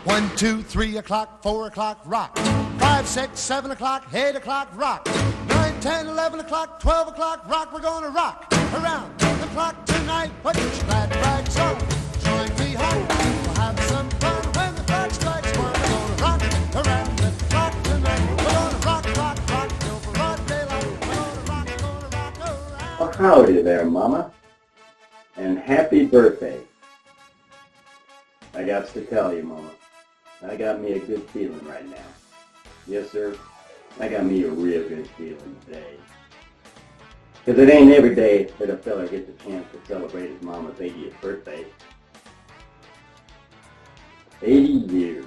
1, 2, 3 o'clock, 4 o'clock, rock. 5, 6, 7 o'clock, 8 o'clock, rock. 9, 10, 11 o'clock, 12 o'clock, rock. We're gonna rock around the clock tonight. Put your glad rags on, join me home. We'll have some fun when the clock strikes 1. We're gonna rock around the clock tonight. We're gonna rock, rock, rock till the broad daylight. We're gonna rock around. Well, howdy there, Mama, and happy birthday. I got to tell you, Mama, I got me a good feeling right now. Yes, sir, I got me a real good feeling today. Because it ain't every day that a fella gets a chance to celebrate his mama's 80th birthday. 80 years.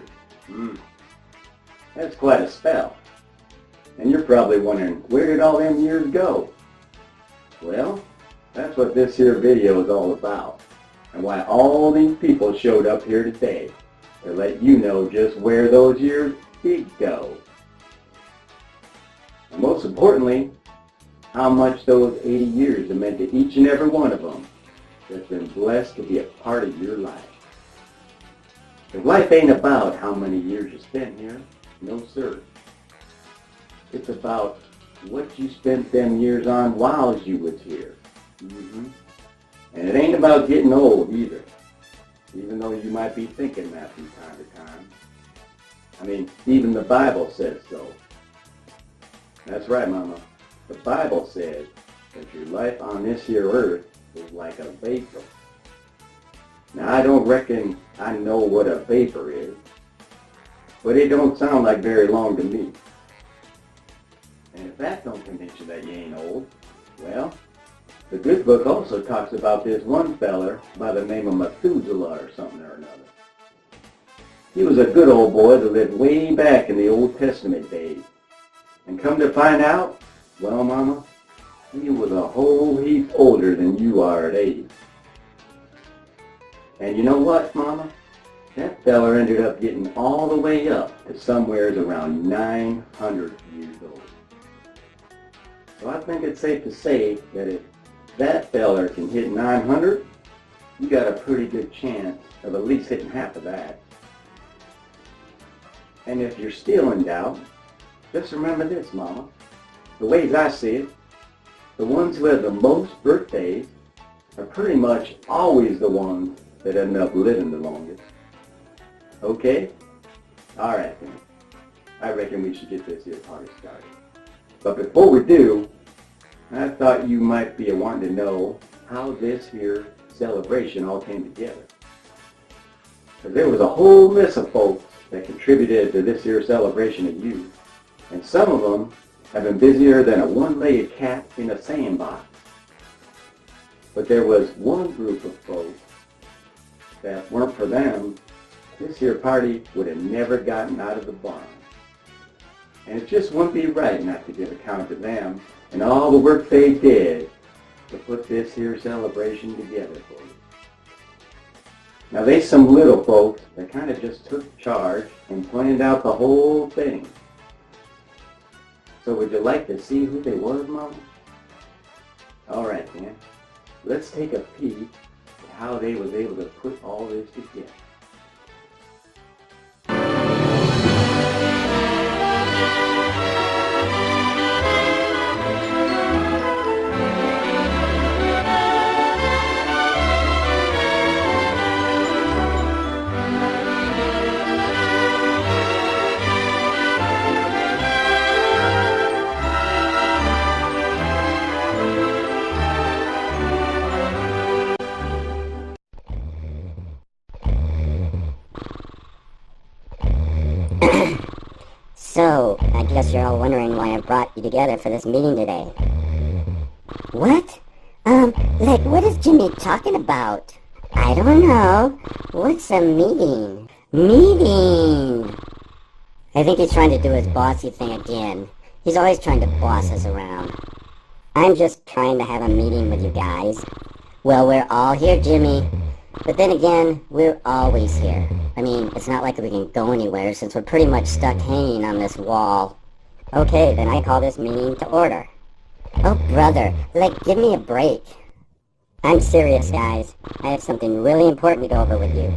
That's quite a spell. And you're probably wondering, where did all them years go? Well, that's what this here video is all about, and why all these people showed up here today, to let you know just where those years did go. And most importantly, how much those 80 years have meant to each and every one of them that's been blessed to be a part of your life. Because life ain't about how many years you spent here, no sir. It's about what you spent them years on while you was here. And it ain't about getting old either, even though you might be thinking that from time to time. I mean, even the Bible says so. That's right, Mama. The Bible says that your life on this here earth is like a vapor. Now, I don't reckon I know what a vapor is, but it don't sound like very long to me. And if that don't convince you that you ain't old, well, the good book also talks about this one feller by the name of Methuselah or something or another. He was a good old boy that lived way back in the Old Testament days. And come to find out, well, Mama, he was a whole heap older than you are at 80. And you know what, Mama? That feller ended up getting all the way up to somewheres around 900 years old. So I think it's safe to say that if that feller can hit 900, you got a pretty good chance of at least hitting half of that. And if you're still in doubt, just remember this, Mama. The ways I see it, the ones who have the most birthdays are pretty much always the ones that end up living the longest. Okay? Alright then. I reckon we should get this here party started. But before we do, I thought you might be wanting to know how this here celebration all came together. Because there was a whole list of folks that contributed to this here celebration of you, and some of them have been busier than a one-legged cat in a sandbox. But there was one group of folks that weren't for them, this here party would have never gotten out of the barn. And it just wouldn't be right not to give account to them and all the work they did to put this here celebration together for you. Now there's some little folks that kind of just took charge and planned out the whole thing. So would you like to see who they was, Mama? Alright then, let's take a peek at how they was able to put all this together. So, I guess you're all wondering why I brought you together for this meeting today. What? What is Jimmy talking about? I don't know. What's a meeting? Meeting! I think he's trying to do his bossy thing again. He's always trying to boss us around. I'm just trying to have a meeting with you guys. Well, we're all here, Jimmy. But then again, we're always here. I mean, it's not like we can go anywhere since we're pretty much stuck hanging on this wall. Okay, then I call this meeting to order. Oh, brother, give me a break. I'm serious, guys. I have something really important to go over with you.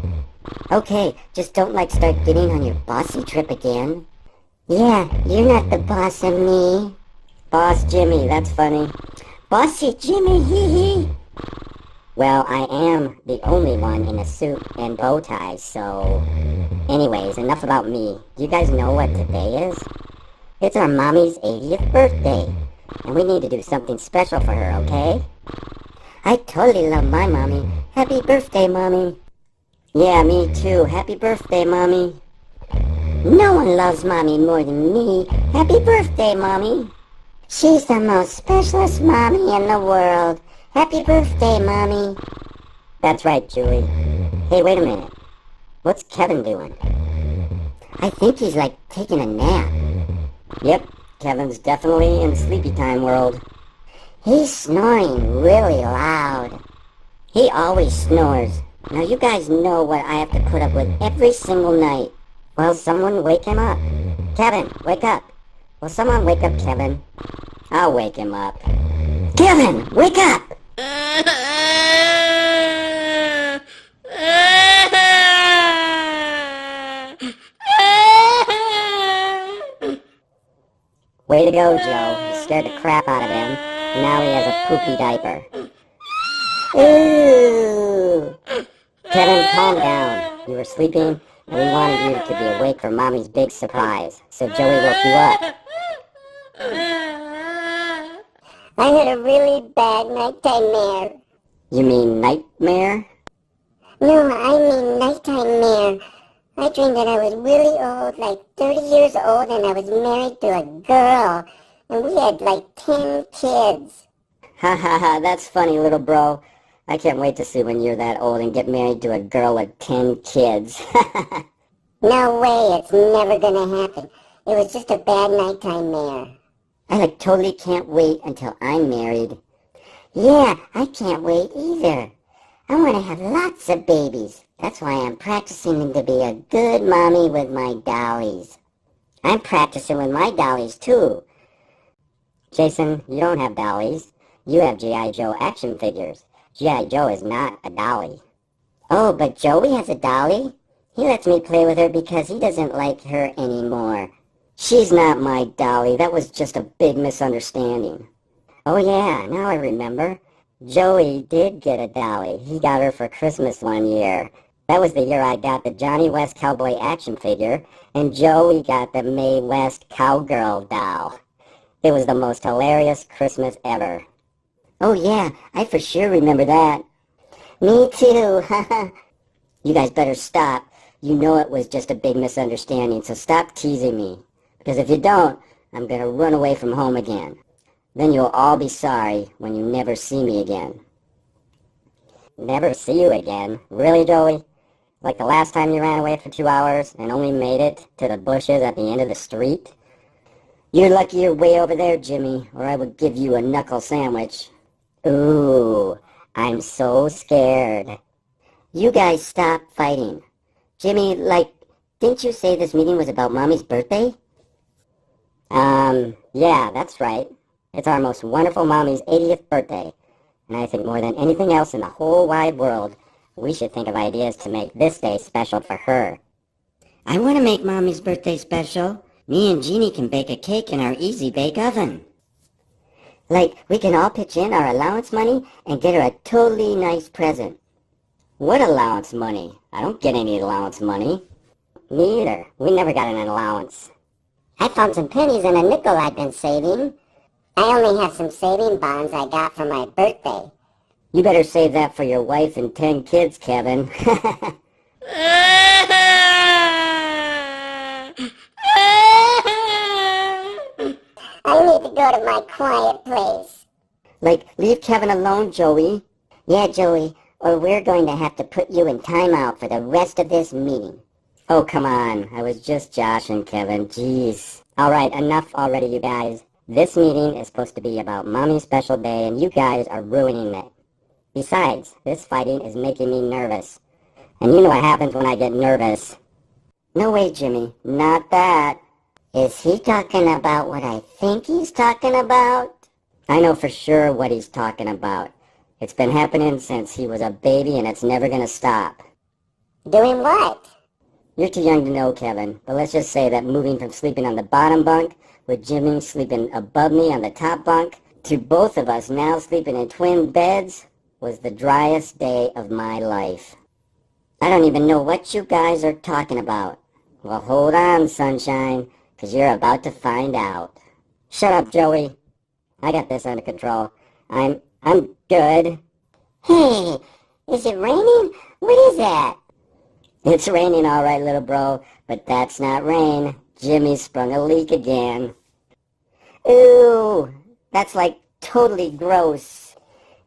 Okay, just don't start getting on your bossy trip again. Yeah, you're not the boss of me. Boss Jimmy, that's funny. Bossy Jimmy, hee hee. Well, I am the only one in a suit and bow tie, so... Anyways, enough about me. Do you guys know what today is? It's our mommy's 80th birthday, and we need to do something special for her, okay? I totally love my mommy. Happy birthday, mommy. Yeah, me too. Happy birthday, mommy. No one loves mommy more than me. Happy birthday, mommy. She's the most specialist mommy in the world. Happy birthday, mommy. That's right, Julie. Hey, wait a minute. What's Kevin doing? I think he's taking a nap. Yep, Kevin's definitely in sleepy time world. He's snoring really loud. He always snores. Now you guys know what I have to put up with every single night. Well, someone wake him up. Kevin, wake up. Will someone wake up Kevin? I'll wake him up. Kevin, wake up! Way to go, Joe. You scared the crap out of him. Now he has a poopy diaper. Ooh! Kevin, calm down. You were sleeping, and we wanted you to be awake for Mommy's big surprise. So Joey woke you up. I had a really bad nighttime mare. You mean nightmare? No, I mean nighttime mare. I dreamed that I was really old, 30 years old, and I was married to a girl. And we had 10 kids. Ha ha ha, that's funny, little bro. I can't wait to see when you're that old and get married to a girl with 10 kids. No way, it's never gonna happen. It was just a bad nighttime mare. I totally can't wait until I'm married. Yeah, I can't wait either. I want to have lots of babies. That's why I'm practicing to be a good mommy with my dollies. I'm practicing with my dollies too. Jason, you don't have dollies. You have G.I. Joe action figures. G.I. Joe is not a dolly. Oh, but Joey has a dolly? He lets me play with her because he doesn't like her anymore. She's not my dolly. That was just a big misunderstanding. Oh yeah, now I remember. Joey did get a dolly. He got her for Christmas one year. That was the year I got the Johnny West cowboy action figure, and Joey got the Mae West cowgirl doll. It was the most hilarious Christmas ever. Oh yeah, I for sure remember that. Me too, You guys better stop. You know it was just a big misunderstanding, so stop teasing me. Because if you don't, I'm gonna run away from home again. Then you'll all be sorry when you never see me again. Never see you again? Really, Joey? Like the last time you ran away for 2 hours and only made it to the bushes at the end of the street? You're lucky you're way over there, Jimmy, or I would give you a knuckle sandwich. Ooh, I'm so scared. You guys stop fighting. Jimmy, didn't you say this meeting was about Mommy's birthday? Yeah, that's right. It's our most wonderful Mommy's 80th birthday, and I think more than anything else in the whole wide world, we should think of ideas to make this day special for her. I want to make Mommy's birthday special. Me and Jeannie can bake a cake in our Easy Bake Oven. We can all pitch in our allowance money and get her a totally nice present. What allowance money? I don't get any allowance money. Me either. We never got an allowance. I found some pennies and a nickel I've been saving. I only have some saving bonds I got for my birthday. You better save that for your wife and 10 kids, Kevin. I need to go to my quiet place. Leave Kevin alone, Joey. Yeah, Joey, or we're going to have to put you in timeout for the rest of this meeting. Oh, come on. I was just joshing, Kevin. Jeez. All right, enough already, you guys. This meeting is supposed to be about Mommy's special day, and you guys are ruining it. Besides, this fighting is making me nervous. And you know what happens when I get nervous. No way, Jimmy. Not that. Is he talking about what I think he's talking about? I know for sure what he's talking about. It's been happening since he was a baby, and it's never gonna stop. Doing what? You're too young to know, Kevin, but let's just say that moving from sleeping on the bottom bunk, with Jimmy sleeping above me on the top bunk, to both of us now sleeping in twin beds, was the driest day of my life. I don't even know what you guys are talking about. Well, hold on, sunshine, 'cause you're about to find out. Shut up, Joey. I got this under control. I'm good. Hey, is it raining? What is that? It's raining all right, little bro, but that's not rain. Jimmy sprung a leak again. Ooh, that's like totally gross.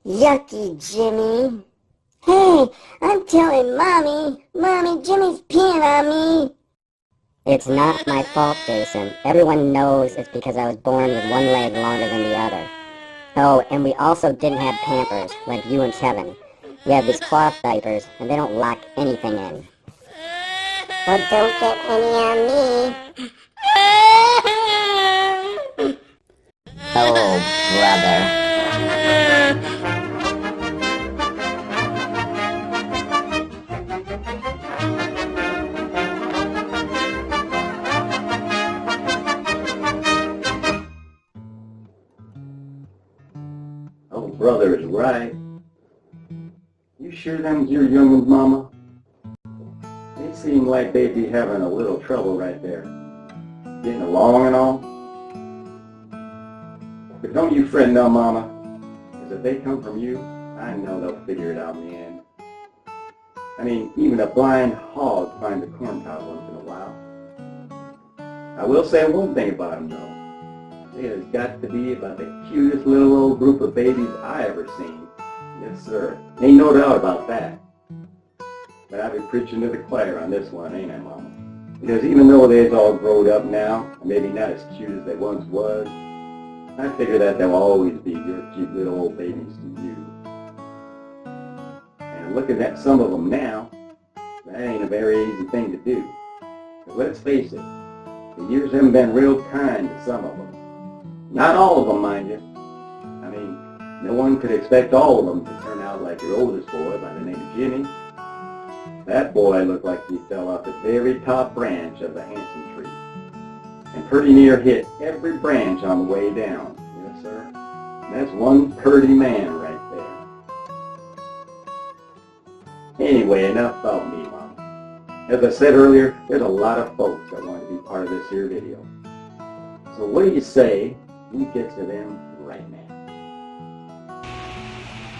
Yucky, Jimmy. Hey, I'm telling Mommy. Mommy, Jimmy's peeing on me. It's not my fault, Jason. Everyone knows it's because I was born with one leg longer than the other. Oh, and we also didn't have Pampers, like you and Kevin. We have these cloth diapers, and they don't lock anything in. Well, don't get any on me. Oh, brother. Oh, brother is right. You sure them's your young ones, Mama? They seem like they'd be having a little trouble right there. Getting along and all. But don't you fret no, Mama. 'Cause if they come from you, I know they'll figure it out in the end. I mean, even a blind hog finds a corn cob once in a while. I will say one thing about them, though. They has got to be about the cutest little old group of babies I ever seen. Yes, sir. Ain't no doubt about that. But I'll be preaching to the choir on this one, ain't I, Mama? Because even though they's all grown up now, and maybe not as cute as they once was, I figure that they'll always be your cute little old babies to you. And looking at some of them now, that ain't a very easy thing to do. 'Cause let's face it, the years haven't been real kind to some of them. Not all of them, mind you. I mean, no one could expect all of them to turn out like your oldest boy by the name of Jimmy. That boy looked like he fell off the very top branch of the Hanson tree, and pretty near hit every branch on the way down. Yes, sir. That's one purty man right there. Anyway, enough about me, Mom. As I said earlier, there's a lot of folks that want to be part of this here video. So what do you say we get to them right now?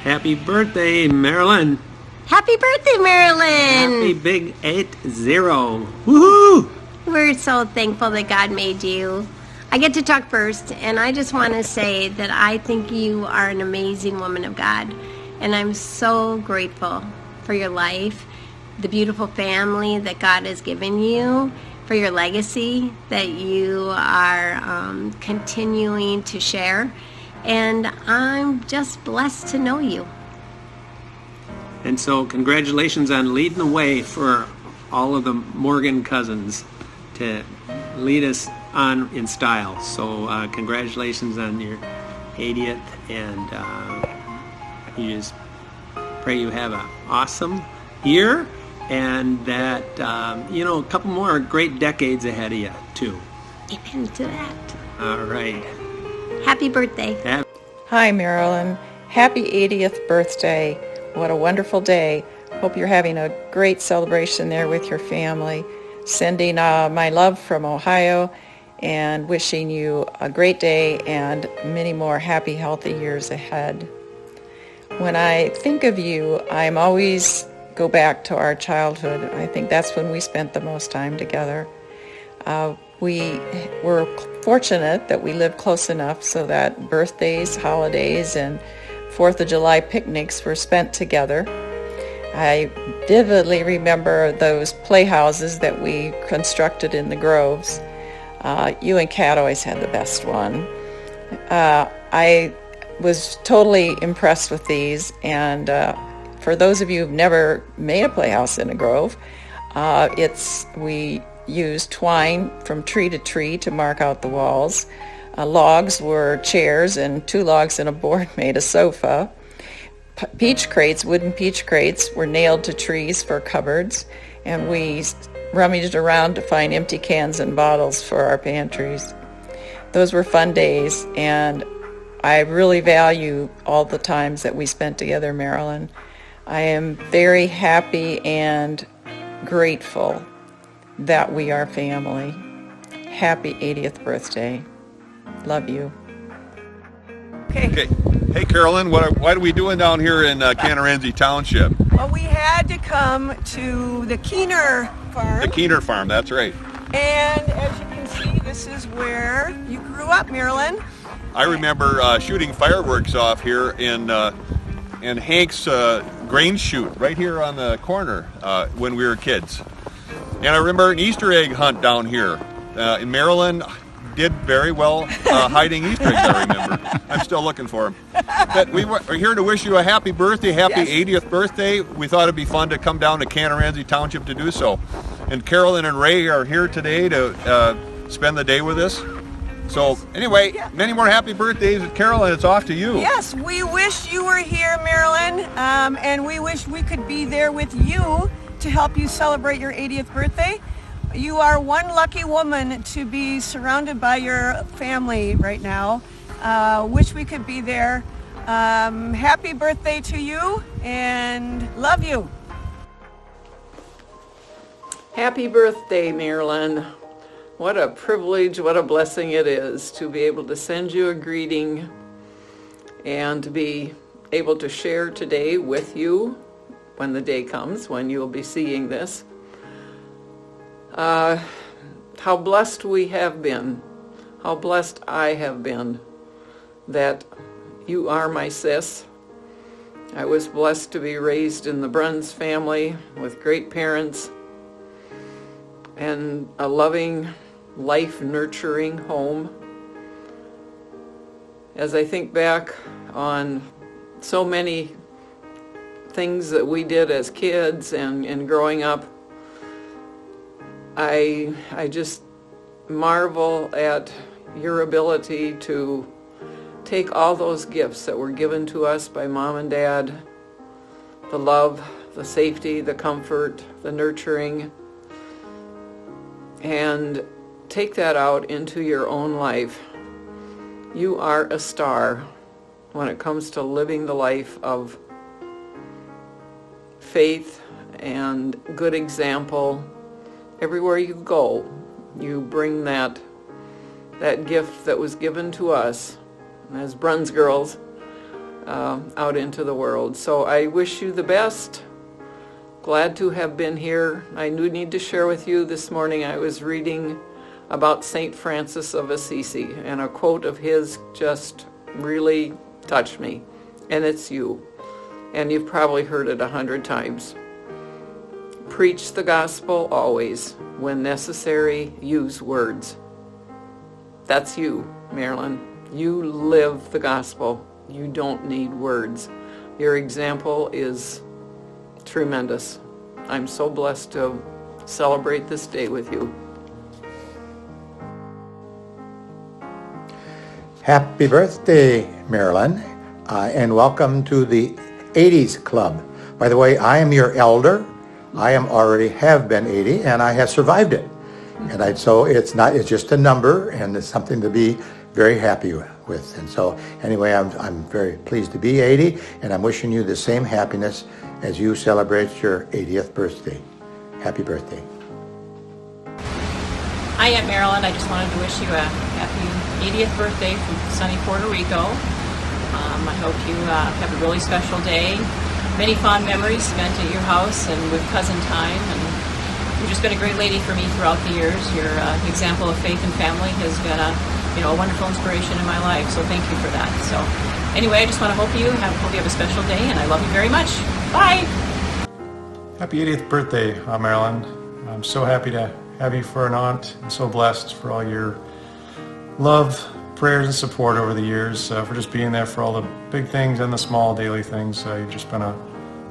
Happy birthday, Marilyn. Happy birthday, Marilyn! Happy big 8-0. Woohoo! We're so thankful that God made you. I get to talk first, and I just want to say that I think you are an amazing woman of God, and I'm so grateful for your life, the beautiful family that God has given you, for your legacy that you are continuing to share, and I'm just blessed to know you. And so congratulations on leading the way for all of the Morgan cousins to lead us on in style. So congratulations on your 80th, and you just pray you have an awesome year, and that, a couple more great decades ahead of you, too. Amen to that. All right. Happy birthday. Hi, Marilyn. Happy 80th birthday. What a wonderful day. Hope you're having a great celebration there with your family. Sending my love from Ohio, and wishing you a great day and many more happy, healthy years ahead. When I think of you, I'm always go back to our childhood. I think that's when we spent the most time together. We were fortunate that we lived close enough so that birthdays, holidays, and 4th of July picnics were spent together. I vividly remember those playhouses that we constructed in the groves. You and Kat always had the best one. I was totally impressed with these, and for those of you who've never made a playhouse in a grove, we used twine from tree to tree to mark out the walls. Logs were chairs, and 2 logs and a board made a sofa. peach crates, wooden peach crates, were nailed to trees for cupboards, and we rummaged around to find empty cans and bottles for our pantries. Those were fun days, and I really value all the times that we spent together, Marilyn. I am very happy and grateful that we are family. Happy 80th birthday. Love you. Okay. Hey, Carolyn, what are we doing down here in Canarenzi Township? Well, we had to come to the Keener farm. The Keener farm, that's right. And as you can see, this is where you grew up, Marilyn. I remember shooting fireworks off here in Hank's grain chute right here on the corner when we were kids. And I remember an Easter egg hunt down here. In Maryland, did very well hiding Easter eggs, I remember. I'm still looking for them. But we were here to wish you a happy birthday, happy 80th birthday. We thought it'd be fun to come down to Canarenzi Township to do so. And Carolyn and Ray are here today to spend the day with us. So anyway, many more happy birthdays. Carolyn, it's off to you. Yes, we wish you were here, Marilyn, and we wish we could be there with you to help you celebrate your 80th birthday. You are one lucky woman to be surrounded by your family right now. Wish we could be there. Happy birthday to you, and love you. Happy birthday, Marilyn. What a privilege, what a blessing it is to be able to send you a greeting and to be able to share today with you when the day comes, when you'll be seeing this. How blessed we have been, how blessed I have been that you are my sis. I was blessed to be raised in the Bruns family with great parents and a loving, life-nurturing home. As I think back on so many things that we did as kids and growing up, I just marvel at your ability to take all those gifts that were given to us by Mom and Dad, the love, the safety, the comfort, the nurturing, and take that out into your own life. You are a star when it comes to living the life of faith and good example. Everywhere you go, you bring that gift that was given to us as Bruns girls out into the world. So I wish you the best. Glad to have been here. I do need to share with you this morning, I was reading about St. Francis of Assisi, and a quote of his just really touched me, and it's you. And you've probably heard it 100 times. Preach the gospel always. When necessary, use words. That's you, Marilyn. You live the gospel. You don't need words. Your example is tremendous. I'm so blessed to celebrate this day with you. Happy birthday, Marilyn, and welcome to the 80s Club. By the way, I am your elder. I already have been 80, and I have survived it. And so it's just a number, and it's something to be very happy with. And so anyway, I'm very pleased to be 80, and I'm wishing you the same happiness as you celebrate your 80th birthday. Happy birthday. Hi, Aunt Marilyn. I just wanted to wish you a happy 80th birthday from sunny Puerto Rico. I hope you have a really special day. Many fond memories spent at your house and with cousin time. And you've just been a great lady for me throughout the years. Your example of faith and family has been a wonderful inspiration in my life. So thank you for that. So anyway, I just want to hope you have a special day, and I love you very much. Bye. Happy 80th birthday, Marilyn. I'm so happy to have you for an aunt. I'm so blessed for all your love, prayers, and support over the years, for just being there for all the big things and the small daily things. You've just been a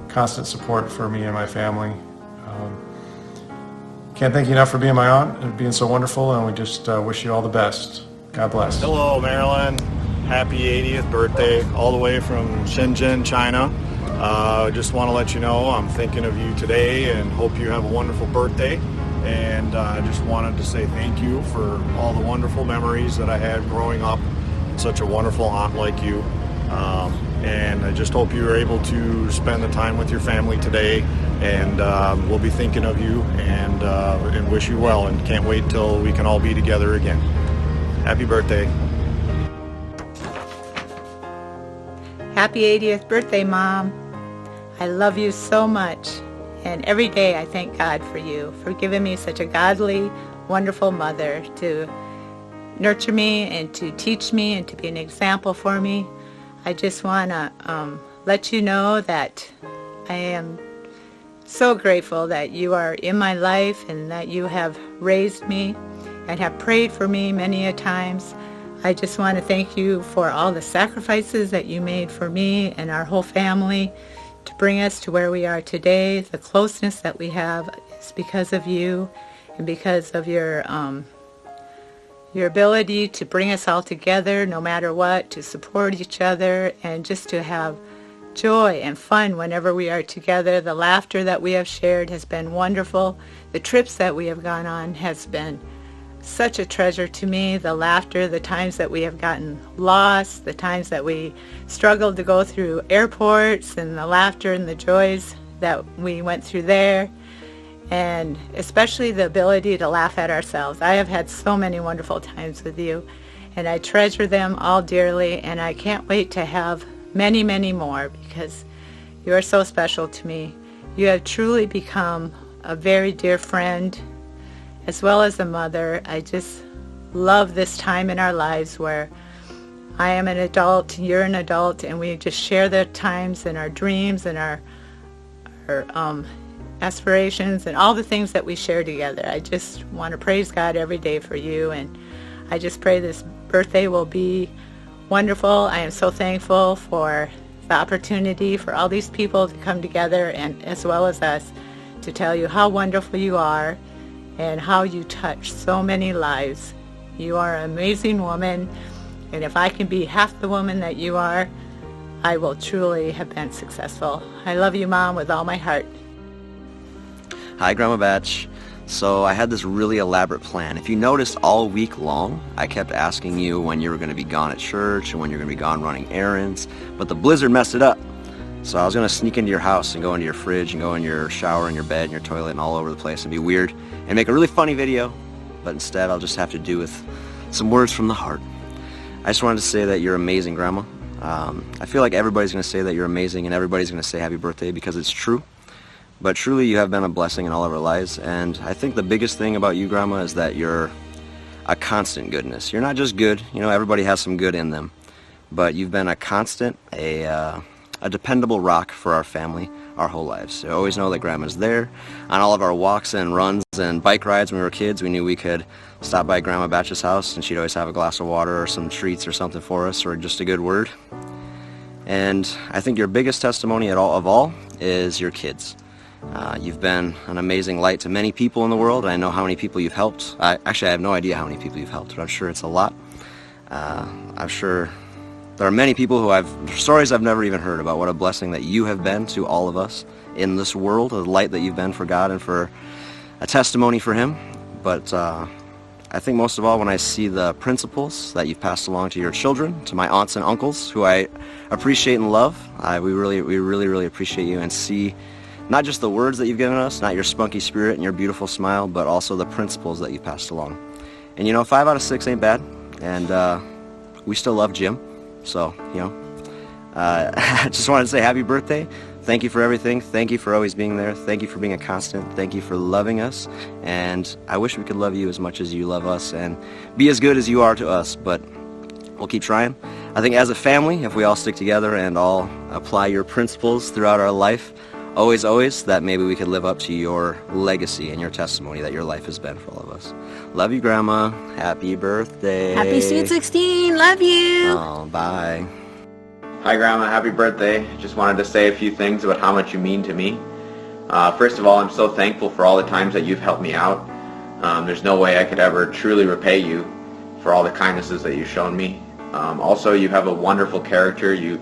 constant support for me and my family. Can't thank you enough for being my aunt and being so wonderful, and we just wish you all the best. God bless. Hello, Marilyn. Happy 80th birthday, all the way from Shenzhen, China. Just want to let you know I'm thinking of you today and hope you have a wonderful birthday. And I just wanted to say thank you for all the wonderful memories that I had growing up. Such a wonderful aunt like you. And I just hope you're able to spend the time with your family today. And we'll be thinking of you and wish you well, and can't wait till we can all be together again. Happy birthday. Happy 80th birthday, Mom. I love you so much. And every day I thank God for you, for giving me such a godly, wonderful mother to nurture me and to teach me and to be an example for me. I just want to let you know that I am so grateful that you are in my life and that you have raised me and have prayed for me many a times. I just want to thank you for all the sacrifices that you made for me and our whole family to bring us to where we are today. The closeness that we have is because of you and because of your ability to bring us all together no matter what, to support each other and just to have joy and fun whenever we are together. The laughter that we have shared has been wonderful. The trips that we have gone on has been such a treasure to me. The laughter, the times that we have gotten lost, the times that we struggled to go through airports, and the laughter and the joys that we went through there, and especially the ability to laugh at ourselves. I have had so many wonderful times with you, and I treasure them all dearly, and I can't wait to have many, many more, because you are so special to me. You have truly become a very dear friend, as well as a mother. I just love this time in our lives where I am an adult, you're an adult, and we just share the times and our dreams and our aspirations and all the things that we share together. I just want to praise God every day for you, and I just pray this birthday will be wonderful. I am so thankful for the opportunity for all these people to come together, and as well as us, to tell you how wonderful you are and how you touch so many lives. You are an amazing woman, and if I can be half the woman that you are, I will truly have been successful. I love you, Mom, with all my heart. Hi, Grandma Batch. So I had this really elaborate plan. If you noticed, all week long, I kept asking you when you were going to be gone at church and when you're going to be gone running errands, but the blizzard messed it up. So I was going to sneak into your house and go into your fridge and go in your shower and your bed and your toilet and all over the place and be weird and make a really funny video, but instead I'll just have to do with some words from the heart. I just wanted to say that you're amazing, Grandma. I feel like everybody's going to say that you're amazing and everybody's going to say happy birthday because it's true. But truly, you have been a blessing in all of our lives, and I think the biggest thing about you, Grandma, is that you're a constant goodness. You're not just good, you know, everybody has some good in them, but you've been a constant, a dependable rock for our family our whole lives. So always know that Grandma's there. On all of our walks and runs and bike rides when we were kids, we knew we could stop by Grandma Batch's house, and she'd always have a glass of water or some treats or something for us, or just a good word. And I think your biggest testimony of all is your kids. You've been an amazing light to many people in the world. I know how many people you've helped. Actually, I have no idea how many people you've helped, but I'm sure it's a lot. I'm sure there are many people who stories I've never even heard about what a blessing that you have been to all of us in this world, a light that you've been for God and for a testimony for Him. But I think most of all when I see the principles that you've passed along to your children, to my aunts and uncles, who I appreciate and love. We really appreciate you, and see not just the words that you've given us, not your spunky spirit and your beautiful smile, but also the principles that you passed along. And you know, 5 out of 6 ain't bad, and we still love Jim. So, you know, I just wanted to say happy birthday. Thank you for everything. Thank you for always being there. Thank you for being a constant. Thank you for loving us. And I wish we could love you as much as you love us and be as good as you are to us, but we'll keep trying. I think as a family, if we all stick together and all apply your principles throughout our life, always, that maybe we could live up to your legacy and your testimony that your life has been for all of us. Love you, Grandma. Happy birthday. Happy Sweet 16. Love you. Oh, bye. Hi, Grandma. Happy birthday. Just wanted to say a few things about how much you mean to me. First of all, I'm so thankful for all the times that you've helped me out. There's no way I could ever truly repay you for all the kindnesses that you've shown me. Also, you have a wonderful character. You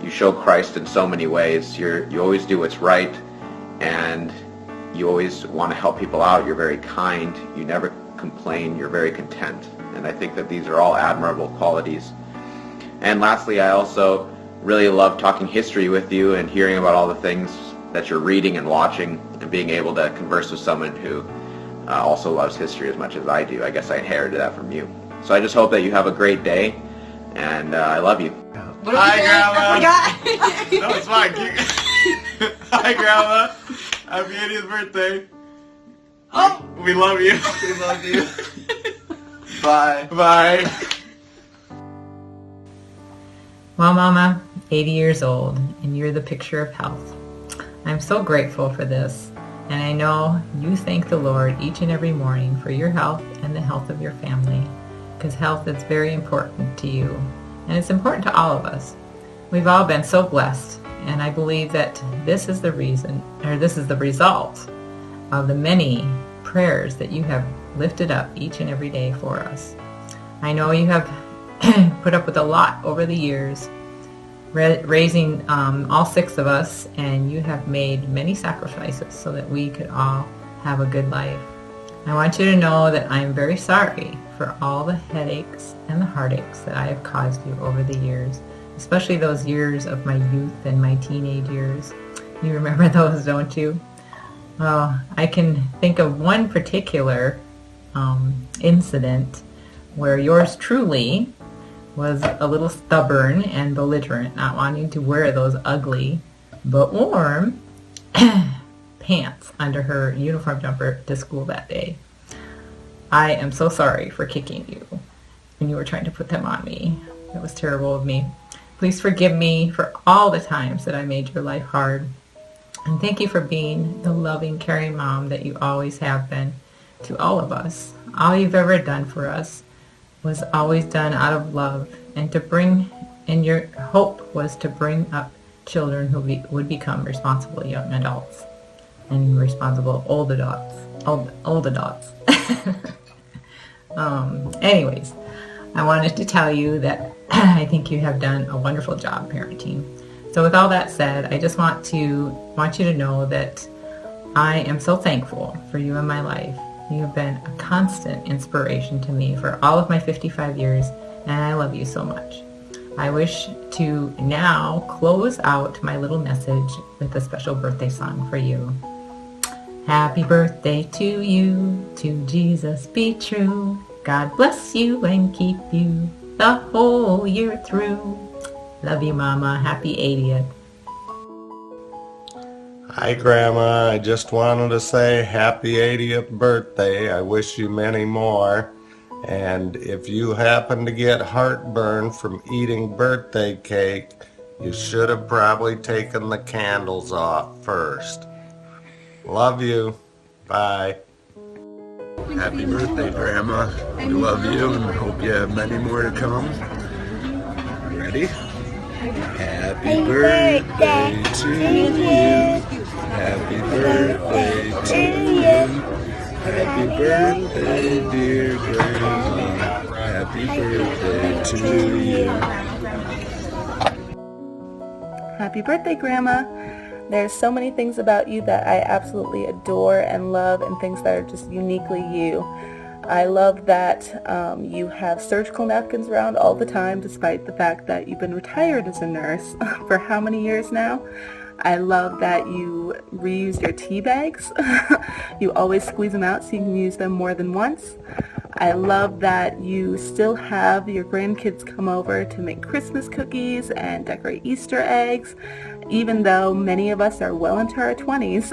You show Christ in so many ways. You always do what's right, and you always want to help people out. You're very kind. You never complain. You're very content. And I think that these are all admirable qualities. And lastly, I also really love talking history with you and hearing about all the things that you're reading and watching and being able to converse with someone who also loves history as much as I do. I guess I inherited that from you. So I just hope that you have a great day, and I love you. Hi, Grandma. No, it's fine. Hi, Grandma. Happy 80th birthday. Oh, we love you. We love you. Bye. Bye. Well, Mama, 80 years old, and you're the picture of health. I'm so grateful for this, and I know you thank the Lord each and every morning for your health and the health of your family, because health is very important to you, and it's important to all of us. We've all been so blessed, and I believe that this is the reason, or this is the result of the many prayers that you have lifted up each and every day for us. I know you have put up with a lot over the years, raising all 6 of us, and you have made many sacrifices so that we could all have a good life. I want you to know that I am very sorry for all the headaches and the heartaches that I have caused you over the years, especially those years of my youth and my teenage years. You remember those, don't you? Well, I can think of one particular incident where yours truly was a little stubborn and belligerent, not wanting to wear those ugly but warm pants under her uniform jumper to school that day. I am so sorry for kicking you when you were trying to put them on me. It was terrible of me. Please forgive me for all the times that I made your life hard. And thank you for being the loving, caring mom that you always have been to all of us. All you've ever done for us was always done out of love, and your hope was to bring up children who would become responsible young adults and responsible old adults. Anyways, I wanted to tell you that I think you have done a wonderful job parenting. So with all that said, I just want you to know that I am so thankful for you in my life. You have been a constant inspiration to me for all of my 55 years, and I love you so much. I wish to now close out my little message with a special birthday song for you. Happy birthday to you, to Jesus be true. God bless you and keep you the whole year through. Love you, Mama. Happy 80th. Hi, Grandma. I just wanted to say happy 80th birthday. I wish you many more. And if you happen to get heartburn from eating birthday cake, you should have probably taken the candles off first. Love you. Bye. Happy birthday, Grandma. We love you and hope you have many more to come. Ready? Happy birthday to you. Happy birthday to you. Happy birthday, dear Grandma. Happy birthday to you. Happy birthday, Grandma. There's so many things about you that I absolutely adore and love, and things that are just uniquely you. I love that you have surgical napkins around all the time, despite the fact that you've been retired as a nurse for how many years now? I love that you reuse your tea bags. You always squeeze them out so you can use them more than once. I love that you still have your grandkids come over to make Christmas cookies and decorate Easter eggs, even though many of us are well into our 20s.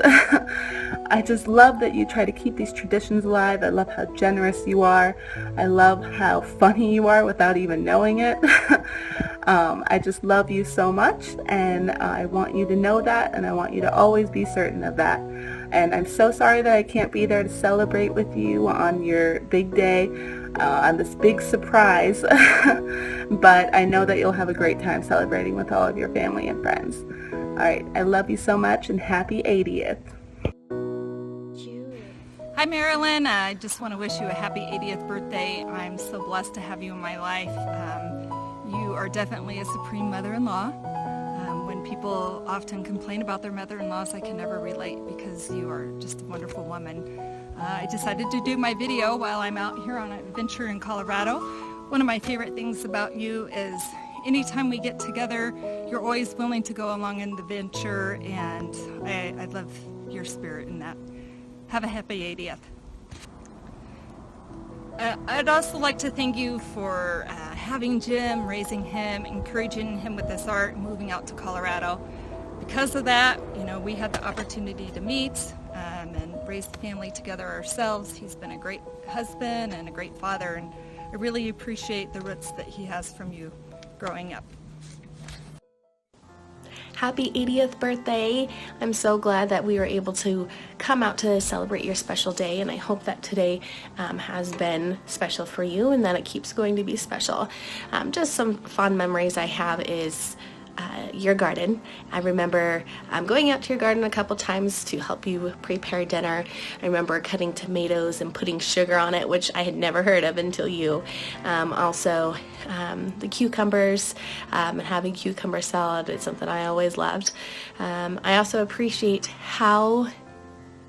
I just love that you try to keep these traditions alive. I love how generous you are. I love how funny you are without even knowing it. I just love you so much, and I want you to know that, and I want you to always be certain of that. And I'm so sorry that I can't be there to celebrate with you on your big day, on this big surprise, but I know that you'll have a great time celebrating with all of your family and friends. All right, I love you so much, and happy 80th. Hi, Marilyn. I just want to wish you a happy 80th birthday. I'm so blessed to have you in my life. You are definitely a supreme mother-in-law. when people often complain about their mother-in-laws, I can never relate because you are just a wonderful woman. I decided to do my video while I'm out here on an adventure in Colorado. One of my favorite things about you is anytime we get together, you're always willing to go along in the venture, and I love your spirit in that. Have a happy 80th. I'd also like to thank you for having Jim, raising him, encouraging him with this art, moving out to Colorado. Because of that, you know, we had the opportunity to meet and raise the family together ourselves. He's been a great husband and a great father, and I really appreciate the roots that he has from you growing up. Happy 80th birthday. I'm so glad that we were able to come out to celebrate your special day, and I hope that today has been special for you and that it keeps going to be special. Just some fond memories I have is your garden. I remember going out to your garden a couple times to help you prepare dinner. I remember cutting tomatoes and putting sugar on it, which I had never heard of until you. Also, the cucumbers and having cucumber salad is something I always loved. I also appreciate how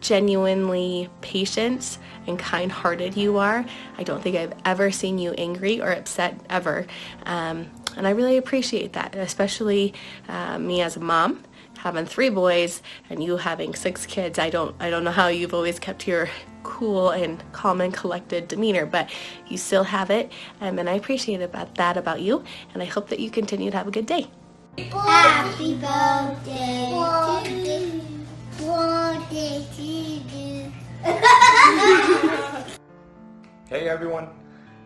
genuinely patient and kind-hearted you are. I don't think I've ever seen you angry or upset ever. And I really appreciate that, especially me as a mom, having 3 boys and you having 6 kids. I don't know how you've always kept your cool and calm and collected demeanor, but you still have it, and I appreciate that about you, and I hope that you continue to have a good day. Happy birthday to you. Birthday to you. Hey everyone,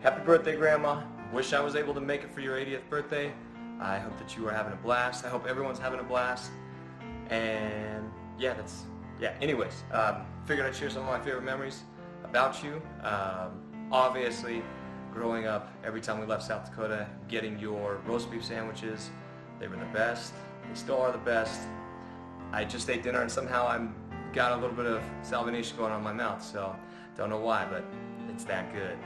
happy birthday Grandma. Wish I was able to make it for your 80th birthday. I hope that you are having a blast. I hope everyone's having a blast. And anyways, figured I'd share some of my favorite memories about you. Obviously, growing up, every time we left South Dakota, getting your roast beef sandwiches, they were the best. They still are the best. I just ate dinner and somehow I got a little bit of salivation going on in my mouth, so don't know why, but it's that good.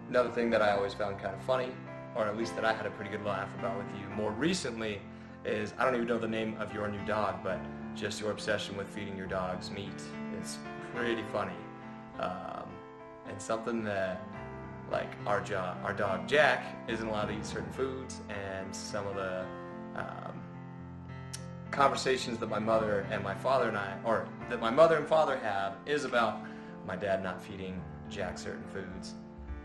Another thing that I always found kind of funny, or at least that I had a pretty good laugh about with you more recently, is I don't even know the name of your new dog, but just your obsession with feeding your dogs meat. It's pretty funny. And something that, like our dog Jack isn't allowed to eat certain foods, and some of the conversations that my mother and my father and I, or that my mother and father have, is about my dad not feeding Jack certain foods.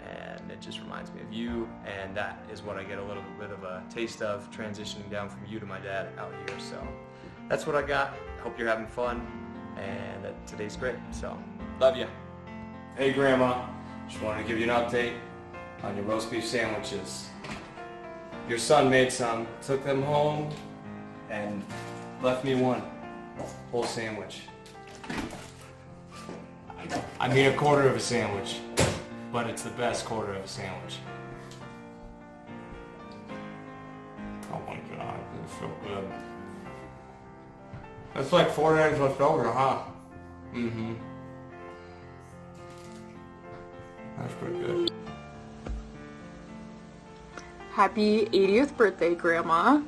And it just reminds me of you, and that is what I get a little bit of a taste of, transitioning down from you to my dad out here. So that's what I got. Hope you're having fun, and that today's great. So love you. Hey Grandma, just wanted to give you an update on your roast beef sandwiches. Your son made some, took them home, and left me one whole sandwich. I mean a quarter of a sandwich. But it's the best quarter of a sandwich. Oh my god, it's so good. That's like 4 eggs left over, huh? Mm-hmm. That's pretty good. Happy 80th birthday, Grandma.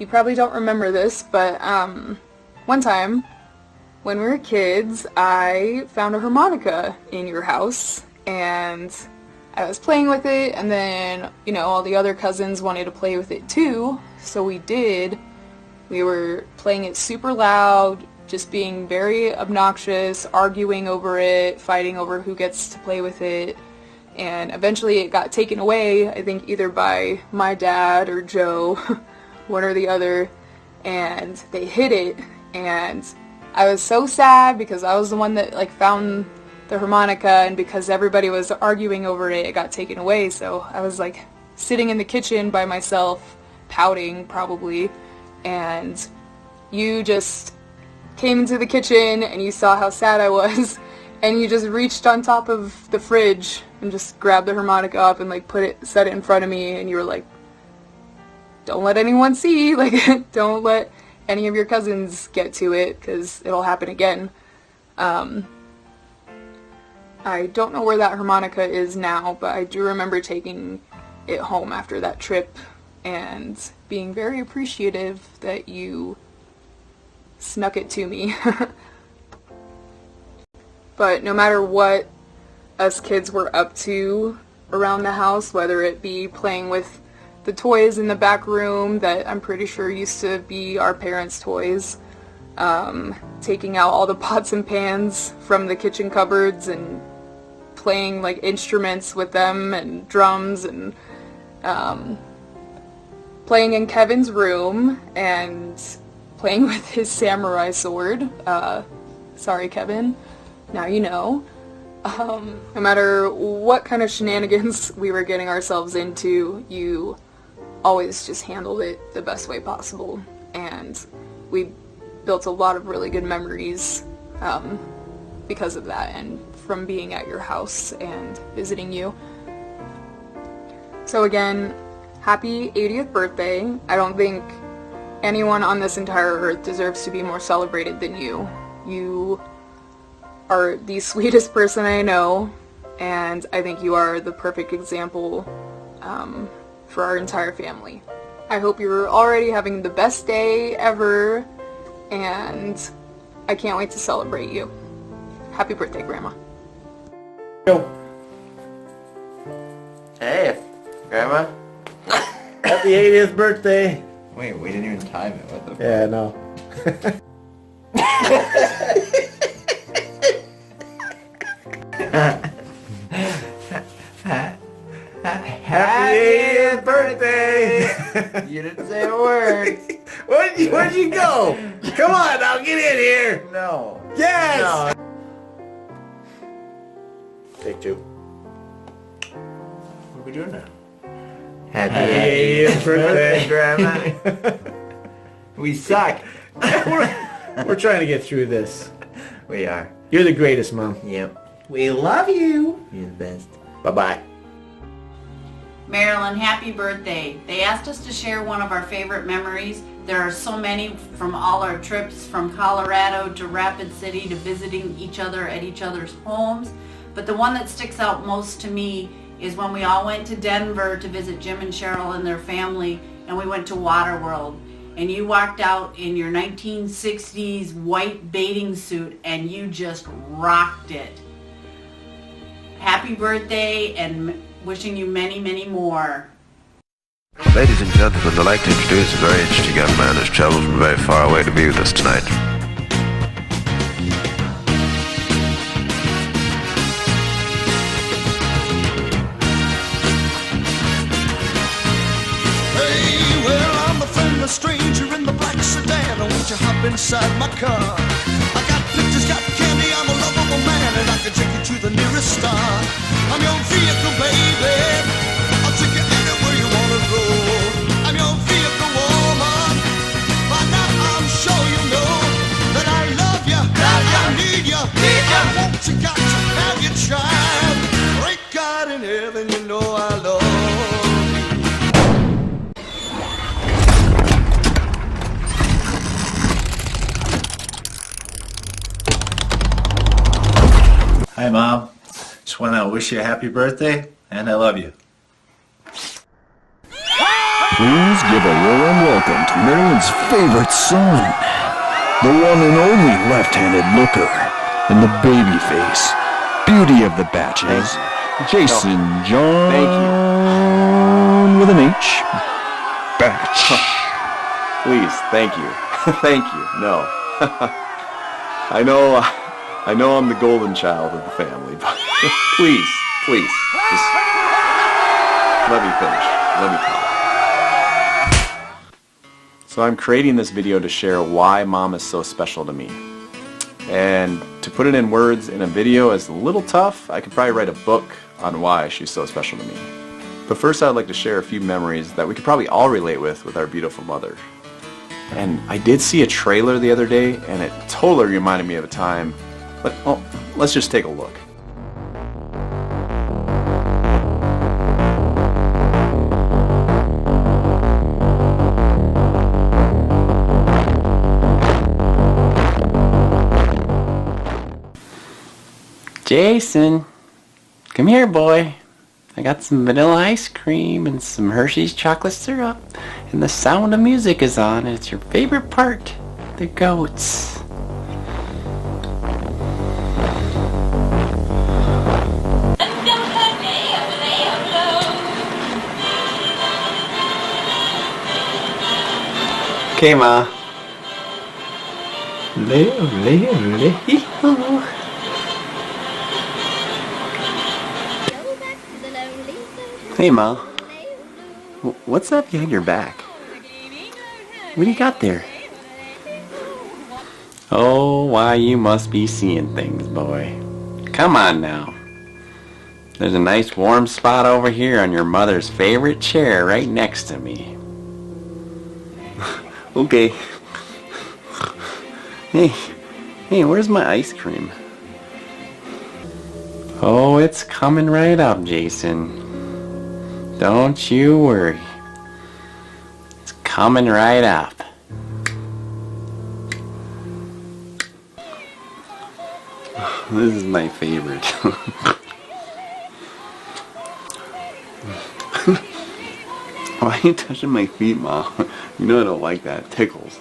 You probably don't remember this, but one time, when we were kids, I found a harmonica in your house, and I was playing with it, and then, you know, all the other cousins wanted to play with it too, so we did. We were playing it super loud, just being very obnoxious, arguing over it, fighting over who gets to play with it, and eventually it got taken away, I think either by my dad or Joe, one or the other, and they hid it, and I was so sad because I was the one that found the harmonica, and because everybody was arguing over it, it got taken away. So I was sitting in the kitchen by myself, pouting probably, and you just came into the kitchen and you saw how sad I was, and you just reached on top of the fridge and just grabbed the harmonica up and set it in front of me, and you were like, "Don't let anyone see, don't let any of your cousins get to it, because it'll happen again." I don't know where that harmonica is now, but I do remember taking it home after that trip and being very appreciative that you snuck it to me. But no matter what us kids were up to around the house, whether it be playing with the toys in the back room that I'm pretty sure used to be our parents' toys, taking out all the pots and pans from the kitchen cupboards and playing like instruments with them and drums, and playing in Kevin's room and playing with his samurai sword. Sorry, Kevin. Now you know. No matter what kind of shenanigans we were getting ourselves into, you always just handled it the best way possible. And we built a lot of really good memories because of that, and from being at your house and visiting you. So again, happy 80th birthday. I don't think anyone on this entire earth deserves to be more celebrated than you. You are the sweetest person I know, and I think you are the perfect example for our entire family. I hope you're already having the best day ever, and I can't wait to celebrate you. Happy birthday, Grandma. Hey, Grandma. Happy 80th birthday. Wait, we didn't even time it. What the fuck? Yeah, no. Happy 80th birthday! You didn't say a word. Where'd you go? Come on, now get in here. No. Yes. No. Take two. What are we doing now? Happy 80th birthday, Grandma. We suck. We're trying to get through this. We are. You're the greatest, Mom. Yep. We love you. You're the best. Bye-bye. Marilyn, happy birthday. They asked us to share one of our favorite memories. There are so many from all our trips, from Colorado to Rapid City to visiting each other at each other's homes. But the one that sticks out most to me is when we all went to Denver to visit Jim and Cheryl and their family, and we went to Waterworld. And you walked out in your 1960s white bathing suit and you just rocked it. Happy birthday, and wishing you many, many more. Ladies and gentlemen, I'd like to introduce a very interesting young man who's traveled from very far away to be with us tonight. Hey, well, I'm a friendless stranger in the black sedan. Won't you hop inside my car? I got pictures, got candy, I'm a lovable man, and I can take you to the nearest star. I'm your vehicle, baby. I'll take you anywhere you wanna go. I'm your vehicle, woman. By now I'm sure you know that I love you, I need you, I want you, got to have your child. Great God in heaven, you know I love you. Hi, Mom. Just want to wish you a happy birthday, and I love you. Please give a warm welcome to Marilyn's favorite son, the one and only left-handed looker, and the baby face, beauty of the batches, Jason John. Thank you. With an H. Batch. Please, thank you. Thank you. No. I know I'm the golden child of the family, but please, just let me finish. Let me talk. So I'm creating this video to share why Mom is so special to me. And to put it in words in a video is a little tough. I could probably write a book on why she's so special to me. But first I'd like to share a few memories that we could probably all relate with our beautiful mother. And I did see a trailer the other day, and it totally reminded me of a time. But, well, let's just take a look. Jason, come here, boy. I got some vanilla ice cream and some Hershey's chocolate syrup. And the Sound of Music is on, and it's your favorite part, the goats. Okay, Ma. Hey, Ma. What's that behind your back? What do you got there? Oh, why, you must be seeing things, boy. Come on now. There's a nice warm spot over here on your mother's favorite chair right next to me. Okay. Hey, where's my ice cream? Oh, it's coming right up, Jason. Don't you worry. It's coming right up. This is my favorite. Why are you touching my feet, Ma? You know I don't like that. It tickles.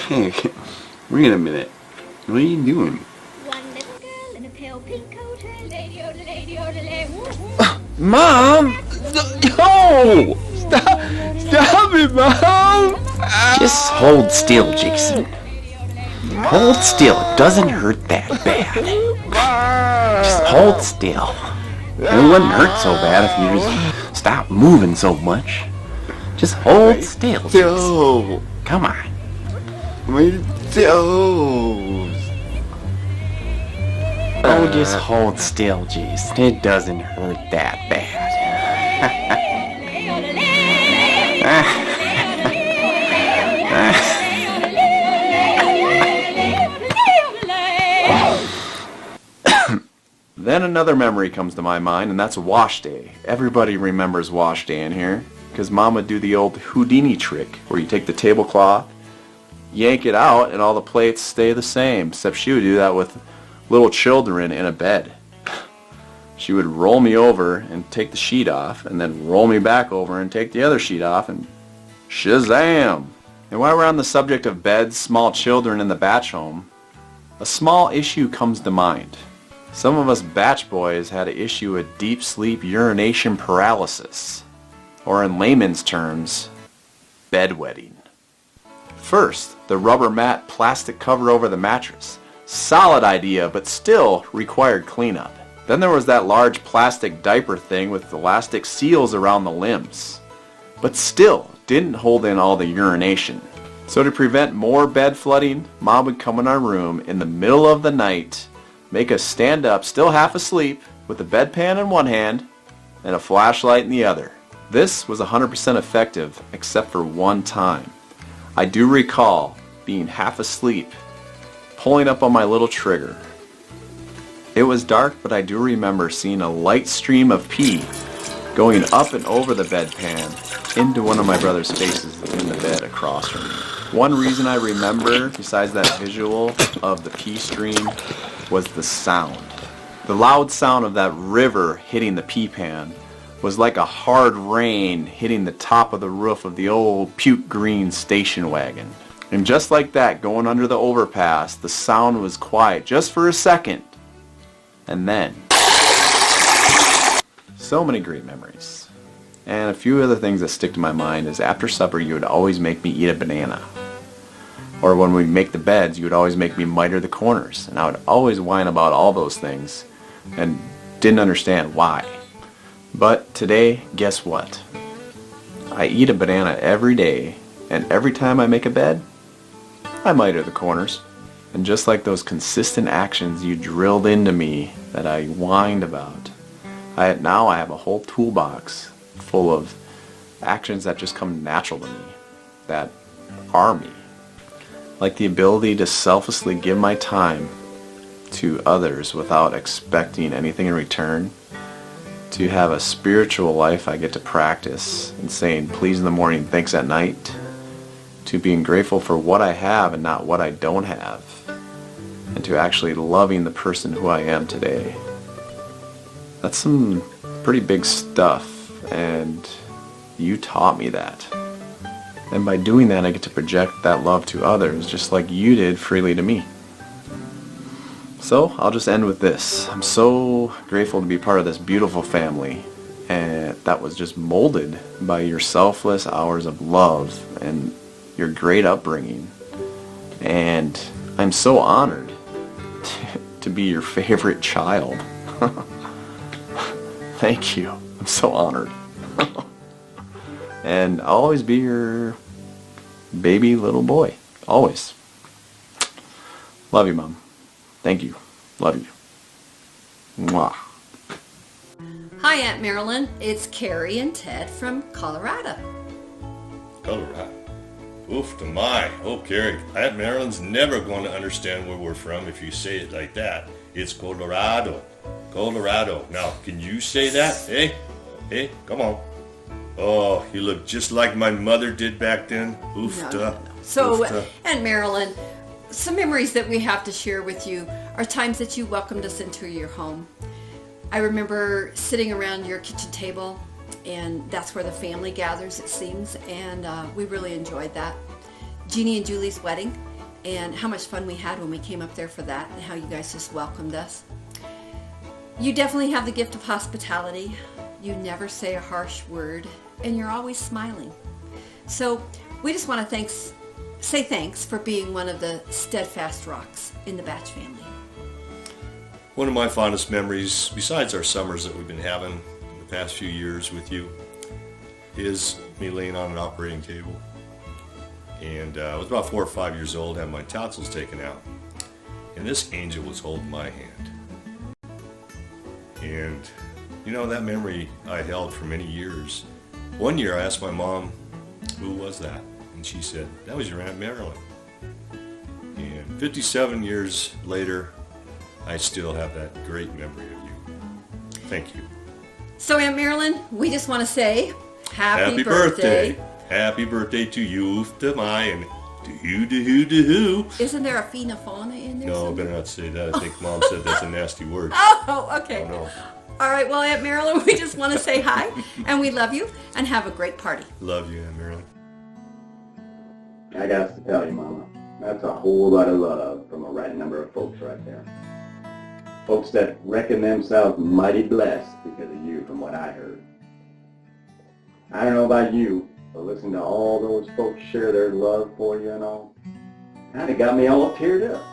Hey, wait a minute. What are you doing? One little girl in a pale pink coat, Mom! No! Stop it, Mom! Just hold still, Jason. Hold still. It doesn't hurt that bad. Just hold still. It wouldn't hurt so bad if you just stop moving so much. Just hold still, Jason. Come on. My toes. Oh, just hold still, Jason. It doesn't hurt that bad. Then another memory comes to my mind, and that's wash day. Everybody remembers wash day in here, because Mom would do the old Houdini trick, where you take the tablecloth, yank it out, and all the plates stay the same, except she would do that with little children in a bed. She would roll me over and take the sheet off, and then roll me back over and take the other sheet off, and shazam! And while we're on the subject of beds, small children in the batch home, a small issue comes to mind. Some of us batch boys had an issue with deep sleep urination paralysis, or in layman's terms, bedwetting. First, the rubber mat plastic cover over the mattress. Solid idea, but still required cleanup. Then there was that large plastic diaper thing with elastic seals around the limbs, but still didn't hold in all the urination. So to prevent more bed flooding, Mom would come in our room in the middle of the night, make us stand up, still half asleep, with a bedpan in one hand and a flashlight in the other. This was 100% effective, except for one time. I do recall being half asleep, pulling up on my little trigger. It was dark, but I do remember seeing a light stream of pee going up and over the bedpan into one of my brother's faces in the bed across from me. One reason I remember, besides that visual of the pee stream, was the sound. The loud sound of that river hitting the pee pan was like a hard rain hitting the top of the roof of the old puke green station wagon. And just like that, going under the overpass, the sound was quiet just for a second. And then, so many great memories. And a few other things that stick to my mind is after supper you would always make me eat a banana. Or when we make the beds, you would always make me miter the corners. And I would always whine about all those things and didn't understand why. But today, guess what? I eat a banana every day, and every time I make a bed, I miter the corners. And just like those consistent actions you drilled into me that I whined about, now I have a whole toolbox full of actions that just come natural to me, that are me. Like the ability to selflessly give my time to others without expecting anything in return. To have a spiritual life I get to practice and saying please in the morning, thanks at night. To being grateful for what I have and not what I don't have. And to actually loving the person who I am today. That's some pretty big stuff, and you taught me that. And by doing that, I get to project that love to others, just like you did freely to me. So I'll just end with this. I'm so grateful to be part of this beautiful family, and that was just molded by your selfless hours of love and your great upbringing. And I'm so honored to be your favorite child. Thank you. I'm so honored. And I'll always be your baby little boy. Always. Love you, Mom. Thank you. Love you. Mwah. Hi, Aunt Marilyn. It's Carrie and Ted from Colorado. Colorado? Oof to my. Oh, Carrie, Aunt Marilyn's never going to understand where we're from if you say it like that. It's Colorado. Colorado. Now, can you say that? Hey? Hey, come on. Oh, you look just like my mother did back then. Oofta. No. So, Oofta. Aunt Marilyn, some memories that we have to share with you are times that you welcomed us into your home. I remember sitting around your kitchen table, and that's where the family gathers, it seems, and we really enjoyed that. Jeannie and Julie's wedding, and how much fun we had when we came up there for that, and how you guys just welcomed us. You definitely have the gift of hospitality. You never say a harsh word, and you're always smiling. So we just want to say thanks for being one of the steadfast rocks in the Batch family. One of my fondest memories, besides our summers that we've been having in the past few years with you, is me laying on an operating table. And I was about 4 or 5 years old, had my tonsils taken out. And this angel was holding my hand. And, you know, that memory I held for many years. One year I asked my mom, who was that? And she said, that was your Aunt Marilyn. And 57 years later, I still have that great memory of you. Thank you. So, Aunt Marilyn, we just want to say happy birthday. Happy birthday to you, to my, and to who. Isn't there a fina fauna in there? No, better not say that. I think Mom said that's a nasty word. Oh, okay. Oh, no. All right, well, Aunt Marilyn, we just want to say hi, and we love you, and have a great party. Love you, Aunt Marilyn. I got to tell you, Mama, that's a whole lot of love from a right number of folks right there. Folks that reckon themselves mighty blessed because of you, from what I heard. I don't know about you, but listening to all those folks share their love for you and all, kind of got me all teared up.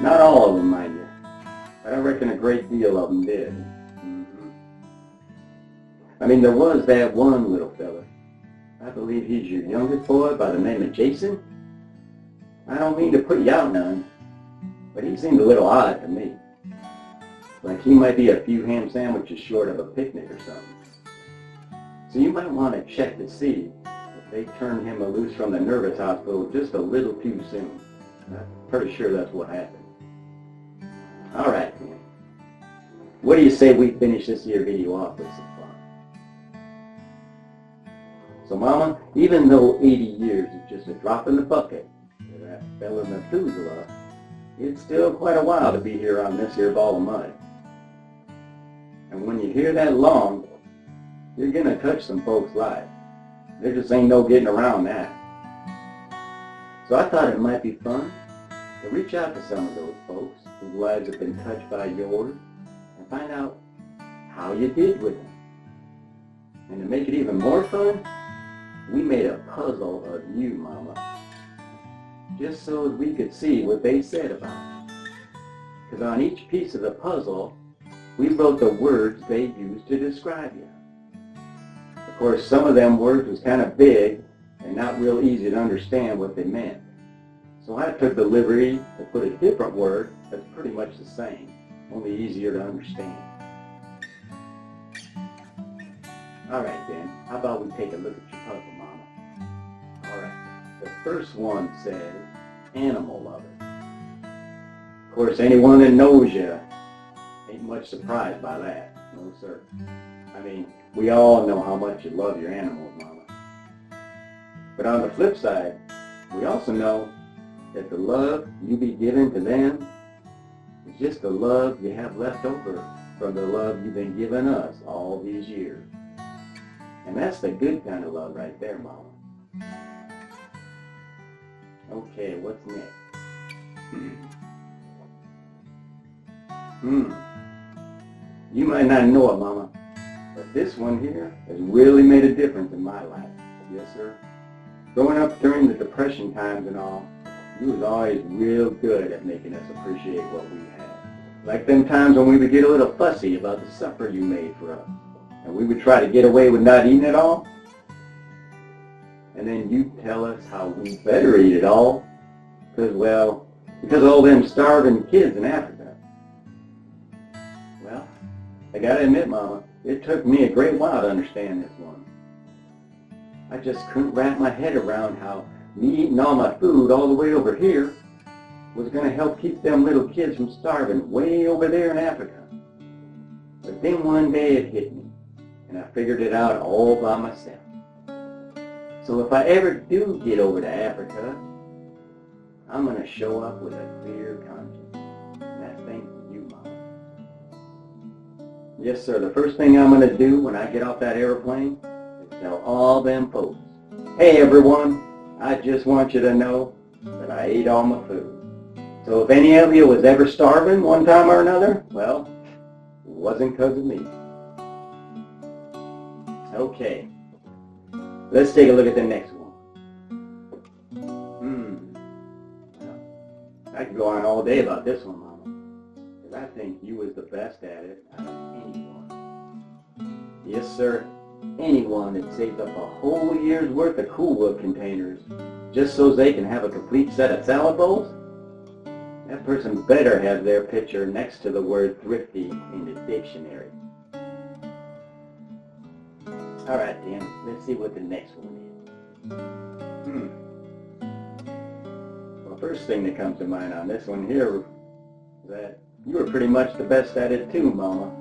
Not all of them, mind you, but I reckon a great deal of them did. I mean, there was that one little fella. I believe he's your youngest boy by the name of Jason. I don't mean to put you out none, but he seemed a little odd to me. Like he might be a few ham sandwiches short of a picnic or something. So you might want to check to see if they turned him loose from the nervous hospital just a little too soon. I'm pretty sure that's what happened. All right, man. What do you say we finish this here video off with some fun? So, Mama, even though 80 years is just a drop in the bucket for that fella Methuselah, it's still quite a while to be here on this here ball of mud. And when you hear that long, you're going to touch some folks' lives. There just ain't no getting around that. So I thought it might be fun to reach out to some of those folks whose lives have been touched by yours and find out how you did with them. And to make it even more fun, we made a puzzle of you, Mama, just so we could see what they said about it. Because on each piece of the puzzle, we wrote the words they used to describe you. Of course, some of them words was kind of big and not real easy to understand what they meant. So I took the liberty to put a different word that's pretty much the same, only easier to understand. All right, then. How about we take a look at your puzzle, Mama? All right. The first one says animal lover. Of course, anyone that knows you ain't much surprised by that. No, sir. I mean, we all know how much you love your animals, Mama. But on the flip side, we also know that the love you be giving to them is just the love you have left over for the love you've been giving us all these years. And that's the good kind of love right there, Mama. Okay, what's next? You might not know it, Mama, but this one here has really made a difference in my life. Yes, sir. Growing up during the Depression times and all, you was always real good at making us appreciate what we had. Like them times when we would get a little fussy about the supper you made for us, and we would try to get away with not eating it all. And then you'd tell us how we better eat it all, because of all them starving kids in Africa. Well, I gotta admit, Mama, it took me a great while to understand this one. I just couldn't wrap my head around how me eating all my food all the way over here was going to help keep them little kids from starving way over there in Africa. But then one day it hit me, and I figured it out all by myself. So if I ever do get over to Africa, I'm going to show up with a clear conscience. And that's thanks to you, Mama. Yes, sir, the first thing I'm going to do when I get off that airplane is tell all them folks, hey everyone, I just want you to know that I ate all my food. So if any of you was ever starving one time or another, well, it wasn't because of me. Okay, let's take a look at the next one. I could go on all day about this one, Mama, because I think you was the best at it out of anyone. Yes, sir. Anyone that saves up a whole year's worth of Cool Whip containers just so they can have a complete set of salad bowls, that person better have their picture next to the word thrifty in the dictionary. Alright then, let's see what the next one is. Well, first thing that comes to mind on this one here is that you were pretty much the best at it too, Mama.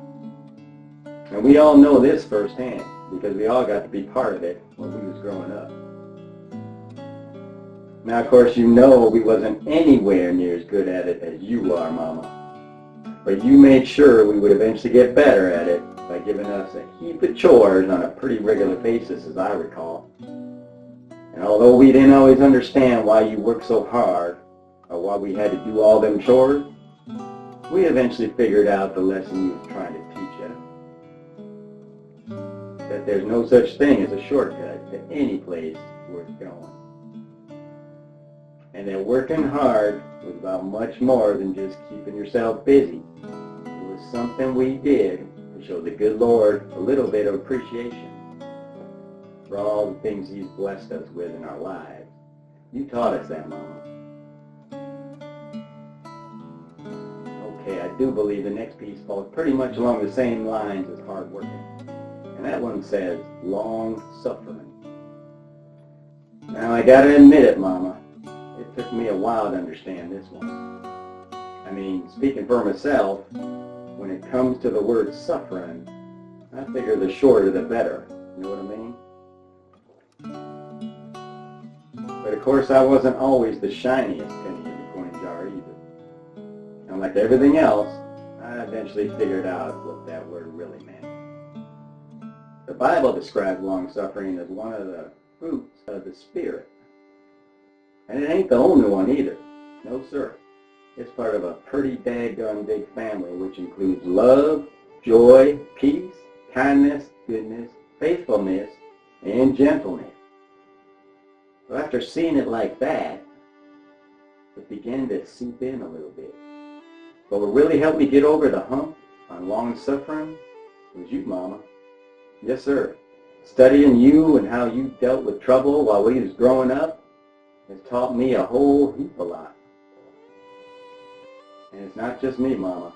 And we all know this firsthand, because we all got to be part of it when we was growing up. Now, of course, you know we wasn't anywhere near as good at it as you are, Mama. But you made sure we would eventually get better at it by giving us a heap of chores on a pretty regular basis, as I recall. And although we didn't always understand why you worked so hard, or why we had to do all them chores, we eventually figured out the lesson you was trying to teach us. That there's no such thing as a shortcut to any place worth going. And that working hard was about much more than just keeping yourself busy. It was something we did to show the good Lord a little bit of appreciation for all the things He's blessed us with in our lives. You taught us that, Mama. Okay, I do believe the next piece falls pretty much along the same lines as hard working. And that one says, long suffering. Now, I gotta admit it, Mama. It took me a while to understand this one. I mean, speaking for myself, when it comes to the word suffering, I figure the shorter the better. You know what I mean? But of course, I wasn't always the shiniest penny in the coin jar either. And like everything else, I eventually figured out what that word really meant. The Bible describes long-suffering as one of the fruits of the Spirit. And it ain't the only one either. No, sir. It's part of a pretty daggone big family, which includes love, joy, peace, kindness, goodness, faithfulness, and gentleness. So after seeing it like that, it began to seep in a little bit. But what really helped me get over the hump on long-suffering was you, Mama. Yes, sir. Studying you and how you dealt with trouble while we was growing up has taught me a whole heap a lot. And it's not just me, Mama.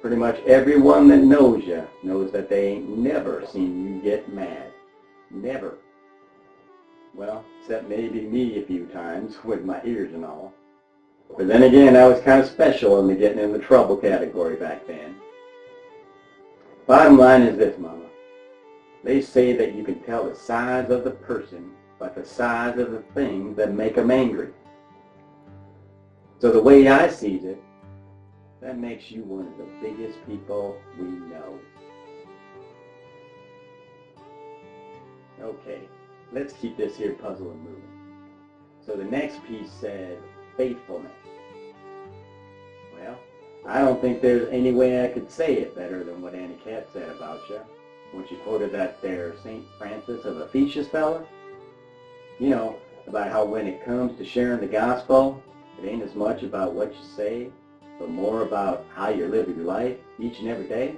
Pretty much everyone that knows you knows that they ain't never seen you get mad. Never. Well, except maybe me a few times with my ears and all. But then again, I was kind of special in the getting in the trouble category back then. Bottom line is this, Mama. They say that you can tell the size of the person by the size of the things that make them angry. So the way I sees it, That makes you one of the biggest people we know. Okay, let's keep this here puzzle moving. So the next piece said faithfulness. Well, I don't think there's any way I could say it better than what Annie Cat said about you when she quoted that there St. Francis of Assisi fella. You know, about how when it comes to sharing the gospel, it ain't as much about what you say, but more about how you live your life each and every day.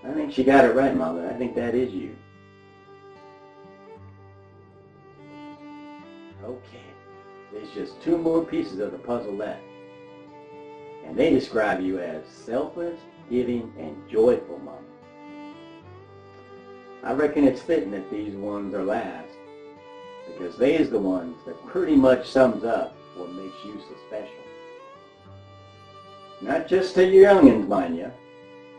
I think she got it right, Mother. I think that is you. Okay, there's just 2 more pieces of the puzzle left. And they describe you as selfless, giving, and joyful, Mama. I reckon it's fitting that these ones are last, because they is the ones that pretty much sums up what makes you so special. Not just to your youngins, mind you,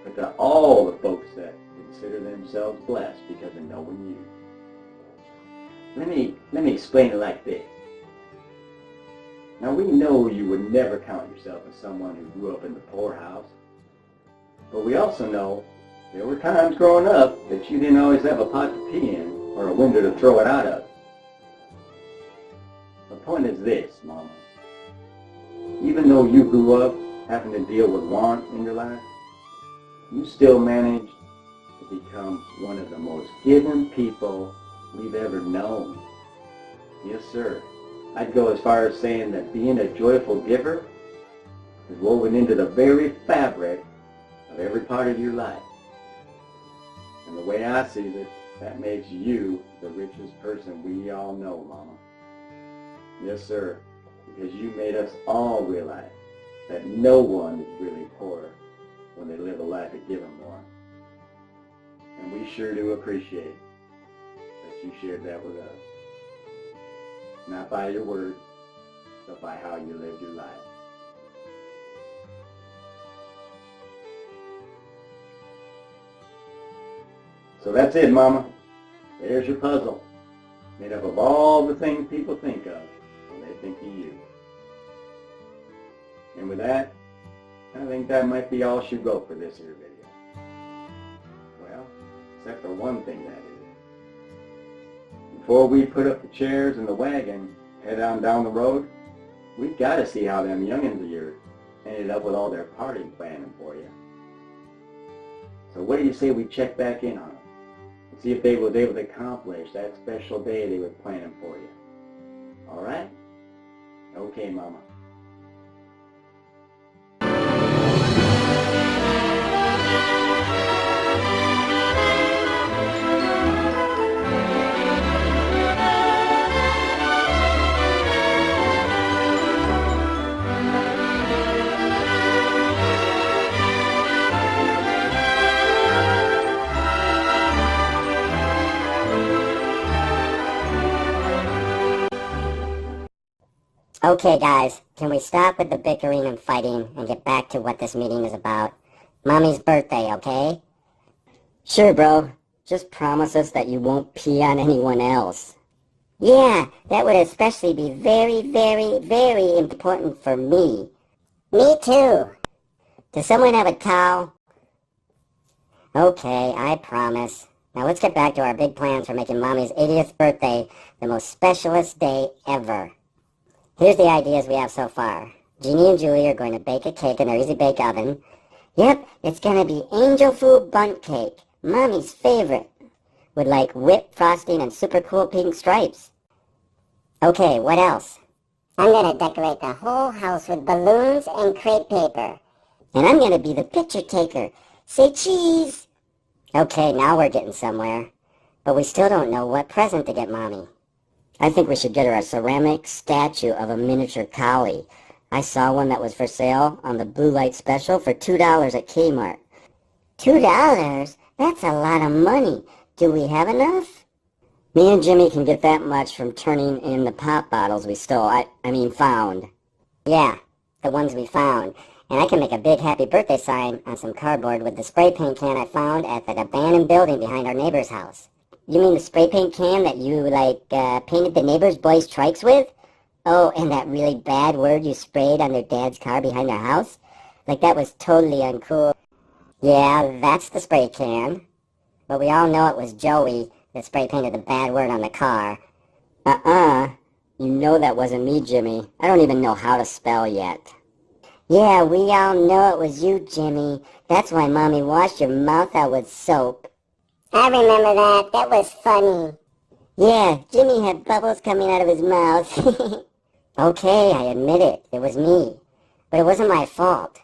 but to all the folks that consider themselves blessed because of knowing you. Let me explain it like this. Now we know you would never count yourself as someone who grew up in the poorhouse, but we also know there were times growing up that you didn't always have a pot to pee in or a window to throw it out of. The point is this, Mama. Even though you grew up having to deal with want in your life, you still managed to become one of the most giving people we've ever known. Yes, sir. I'd go as far as saying that being a joyful giver is woven into the very fabric of every part of your life. And the way I see it, that makes you the richest person we all know, Mama. Yes, sir, because you made us all realize that no one is really poor when they live a life of giving more. And we sure do appreciate that you shared that with us. Not by your words, but by how you lived your life. So that's it, Mama. There's your puzzle, made up of all the things people think of when they think of you. And with that, I think that might be all she'll go for this here video. Well, except for one thing, that is. Before we put up the chairs and the wagon, head on down the road, we've got to see how them youngins of yours ended up with all their party planning for you. So what do you say we check back in on them and see if they was able to accomplish that special day they were planning for you? All right? Okay, Mama. Okay, guys, can we stop with the bickering and fighting and get back to what this meeting is about? Mommy's birthday, okay? Sure, bro. Just promise us that you won't pee on anyone else. Yeah, that would especially be very, very, very important for me. Me too. Does someone have a towel? Okay, I promise. Now let's get back to our big plans for making Mommy's 80th birthday the most specialest day ever. Here's the ideas we have so far. Jeannie and Julie are going to bake a cake in their Easy Bake Oven. Yep, it's going to be angel food bundt cake, Mommy's favorite, with like whipped frosting and super cool pink stripes. Okay, what else? I'm going to decorate the whole house with balloons and crepe paper. And I'm going to be the picture taker. Say cheese! Okay, now we're getting somewhere. But we still don't know what present to get Mommy. I think we should get her a ceramic statue of a miniature collie. I saw one that was for sale on the Blue Light Special for $2 at Kmart. $2? That's a lot of money. Do we have enough? Me and Jimmy can get that much from turning in the pop bottles we stole. I mean found. Yeah, the ones we found. And I can make a big happy birthday sign on some cardboard with the spray paint can I found at that abandoned building behind our neighbor's house. You mean the spray paint can that you, painted the neighbor's boys' trikes with? Oh, and that really bad word you sprayed on their dad's car behind their house? Like, that was totally uncool. Yeah, that's the spray can. But we all know it was Joey that spray painted the bad word on the car. You know that wasn't me, Jimmy. I don't even know how to spell yet. Yeah, we all know it was you, Jimmy. That's why Mommy washed your mouth out with soap. I remember that. That was funny. Yeah, Jimmy had bubbles coming out of his mouth. Okay, I admit it. It was me. But it wasn't my fault.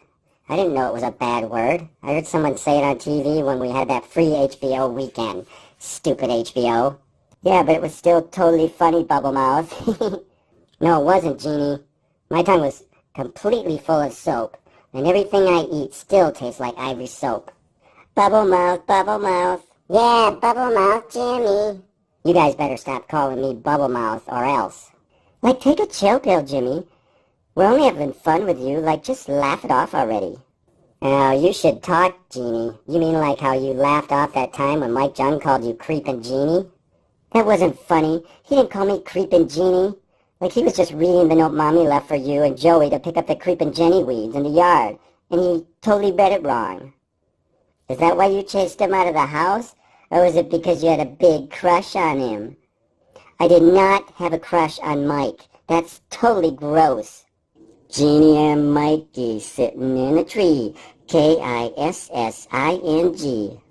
I didn't know it was a bad word. I heard someone say it on TV when we had that free HBO weekend. Stupid HBO. Yeah, but it was still totally funny, Bubble Mouth. No, it wasn't, Jeannie. My tongue was completely full of soap, and everything I eat still tastes like ivory soap. Bubble Mouth, Bubble Mouth. Yeah, Bubble Mouth Jimmy. You guys better stop calling me Bubble Mouth or else. Like, take a chill pill, Jimmy. We're only having fun with you. Like, just laugh it off already. Oh, you should talk, Jeannie. You mean like how you laughed off that time when Mike Jung called you Creepin' Jeannie? That wasn't funny. He didn't call me Creepin' Jeannie. Like, he was just reading the note Mommy left for you and Joey to pick up the Creepin' Jenny weeds in the yard, and he totally read it wrong. Is that why you chased him out of the house? Or was it because you had a big crush on him? I did not have a crush on Mike. That's totally gross. Jeannie and Mikey sitting in a tree. Kissing.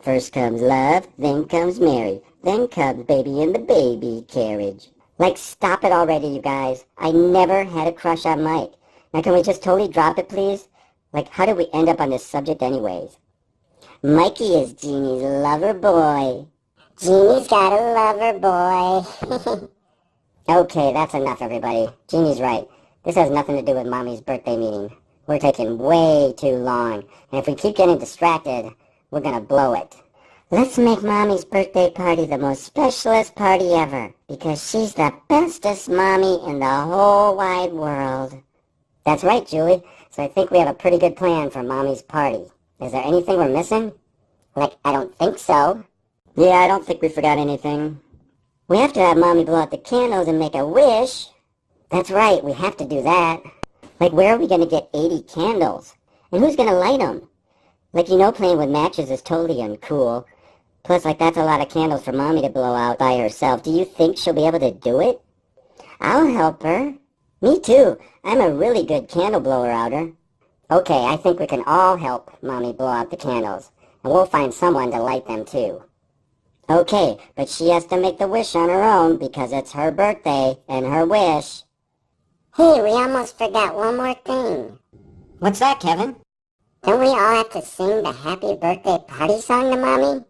First comes love, then comes Mary, then comes baby in the baby carriage. Like, stop it already, you guys. I never had a crush on Mike. Now, can we just totally drop it, please? Like, how did we end up on this subject anyways? Mikey is Jeannie's lover boy. Jeannie's got a lover boy. Okay, that's enough, everybody. Jeannie's right. This has nothing to do with Mommy's birthday meeting. We're taking way too long, and if we keep getting distracted, we're gonna blow it. Let's make Mommy's birthday party the most specialest party ever, because she's the bestest Mommy in the whole wide world. That's right, Julie. So I think we have a pretty good plan for Mommy's party. Is there anything we're missing? Like, I don't think so. Yeah, I don't think we forgot anything. We have to have Mommy blow out the candles and make a wish. That's right, we have to do that. Like, where are we going to get 80 candles? And who's going to light them? Like, you know playing with matches is totally uncool. Plus, like, that's a lot of candles for Mommy to blow out by herself. Do you think she'll be able to do it? I'll help her. Me too. I'm a really good candle blower outer. Okay, I think we can all help Mommy blow out the candles. And we'll find someone to light them too. Okay, but she has to make the wish on her own because it's her birthday and her wish. Hey, we almost forgot one more thing. What's that, Kevin? Don't we all have to sing the happy birthday party song to Mommy?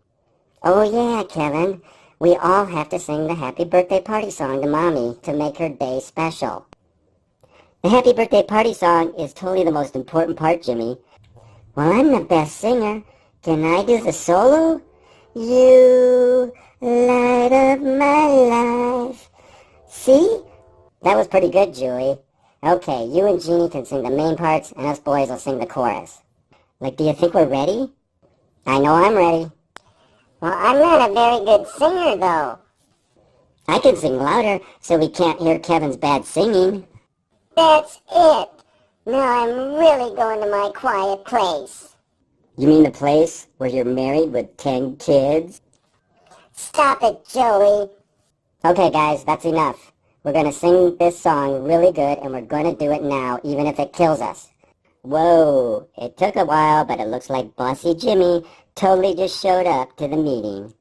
Oh yeah, Kevin. We all have to sing the happy birthday party song to Mommy to make her day special. The happy birthday party song is totally the most important part, Jimmy. Well, I'm the best singer. Can I do the solo? You light up my life. See? That was pretty good, Julie. Okay, you and Jeannie can sing the main parts, and us boys will sing the chorus. Like, do you think we're ready? I know I'm ready. Well, I'm not a very good singer, though. I can sing louder, so we can't hear Kevin's bad singing. That's it. Now I'm really going to my quiet place. You mean the place where you're married with 10 kids? Stop it, Joey. Okay, guys, that's enough. We're going to sing this song really good, and we're going to do it now, even if it kills us. Whoa, it took a while, but it looks like Bossy Jimmy totally just showed up to the meeting.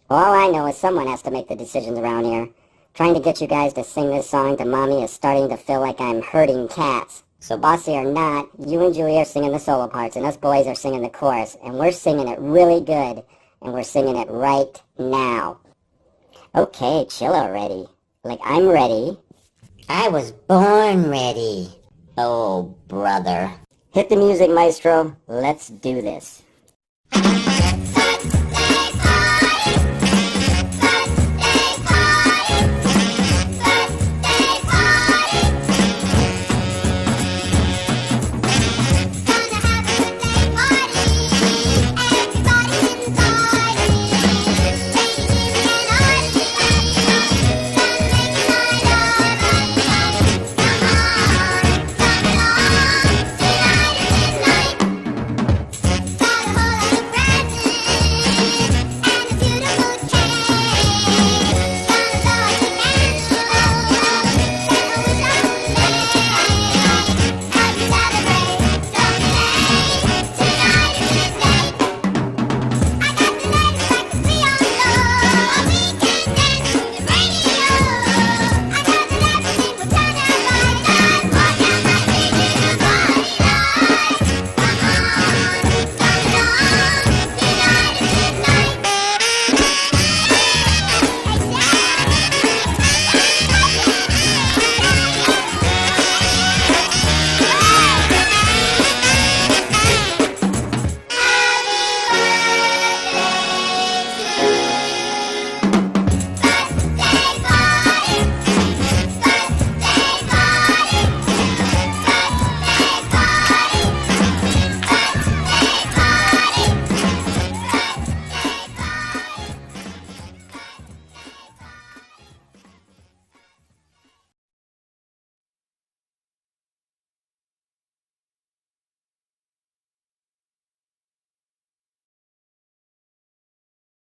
All I know is someone has to make the decisions around here. Trying to get you guys to sing this song to Mommy is starting to feel like I'm herding cats. So Bossy or not, you and Julie are singing the solo parts, and us boys are singing the chorus, and we're singing it really good, and we're singing it right now. Okay, chill already. Like, I'm ready. I was born ready. Oh, brother. Hit the music, maestro. Let's do this.